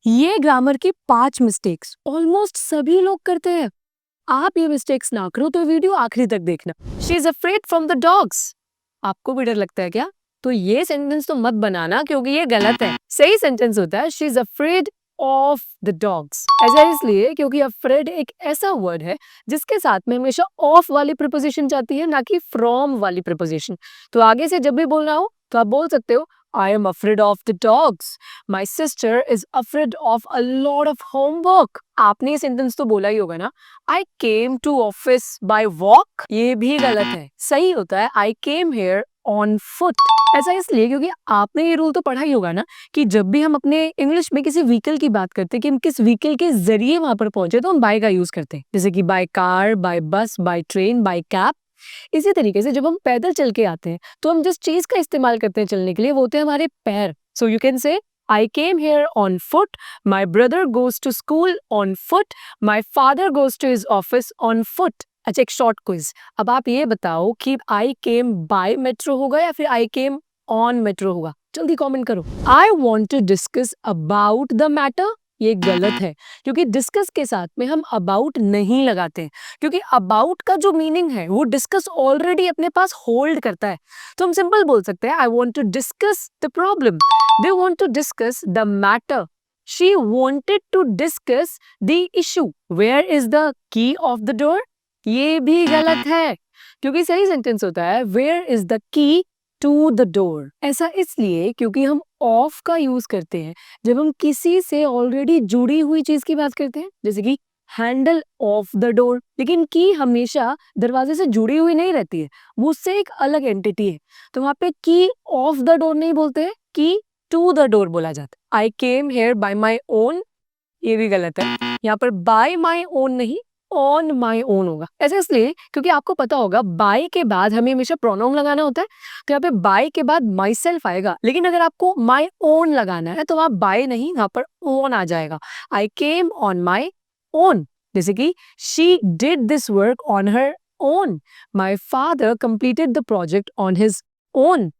ये ग्रामर की 5 mistakes almost सभी लोग करते हैं। आप ये मिस्टेक्स ना करो तो वीडियो आखिरी तक देखना। She is afraid from the dogs. आपको भी डर लगता है क्या? तो ये सेंटेंस तो मत बनाना क्योंकि ये गलत है। सही सेंटेंस होता है she is afraid of the dogs. ऐसा इसलिए क्योंकि अफ्रेड एक ऐसा वर्ड है जिसके साथ में हमेशा ऑफ वाली प्रीपोजिशन जाती है, ना कि फ्रॉम वाली प्रीपोजिशन। तो आगे से जब भी बोलना हो तो आप बोल सकते हो I am afraid of the dogs. My sister is afraid of a lot of homework. आपने ये सेंटेंस तो बोला ही होगा ना। I came to office by walk. ये भी गलत है। सही होता है I came here on foot. ऐसा इसलिए क्योंकि आपने ये रूल तो पढ़ा ही होगा ना कि जब भी हम अपने इंग्लिश में किसी व्हीकल की बात करते हैं कि हम किस व्हीकल के जरिए वहां पर पहुंचे तो हम बाय का यूज करते हैं, जैसे कि बाय कार, बाय बस, बाय ट्रेन, बाय कैब। इसी तरीके से जब हम पैदल चल के आते हैं तो हम जिस चीज का इस्तेमाल करते हैं चलने के लिए वो होते हैं हमारे पैर। सो you can say I came here on foot, my brother goes to school on foot, my father goes to his office on foot. अच्छा, एक शॉर्ट क्विज। अब आप ये बताओ कि आई केम बाय मेट्रो होगा या फिर आई केम ऑन मेट्रो होगा? जल्दी कमेंट करो। I want to discuss about the matter. ये गलत है क्योंकि डिस्कस के साथ में हम अबाउट नहीं लगाते हैं, क्योंकि अबाउट का जो मीनिंग है वो डिस्कस ऑलरेडी अपने पास होल्ड करता है। तो हम सिंपल बोल सकते हैं I want to discuss the problem, they want to discuss the matter, she wanted to discuss the issue, where is the key of the door. ये भी गलत है क्योंकि सही सेंटेंस होता है where is the key to the door. ऐसा इसलिए क्योंकि हम ऑफ का यूज करते हैं जब हम किसी से ऑलरेडी जुड़ी हुई चीज की बात करते हैं, जैसे कि हैंडल ऑफ द डोर। लेकिन की हमेशा दरवाजे से जुड़ी हुई नहीं रहती है, वो उससे एक अलग एंटिटी है। तो वहां पे की ऑफ द डोर नहीं बोलते हैं, की टू द डोर बोला जाता है। I came here by my own, ये भी गलत है। यहाँ पर बाय माई ओन नहीं, ऑन माई ओन होगा। ऐसा इसलिए क्योंकि आपको पता होगा बाय के बाद हमें हमेशा प्रोनाउन लगाना होता है। तो यहाँ पे बाय के बाद माई सेल्फ आएगा, लेकिन अगर आपको माई ओन लगाना है तो वहां बाय नहीं, यहाँ पर ओन आ जाएगा। आई केम ऑन माई ओन, जैसे कि she did this work on her own, my father completed the project on his own.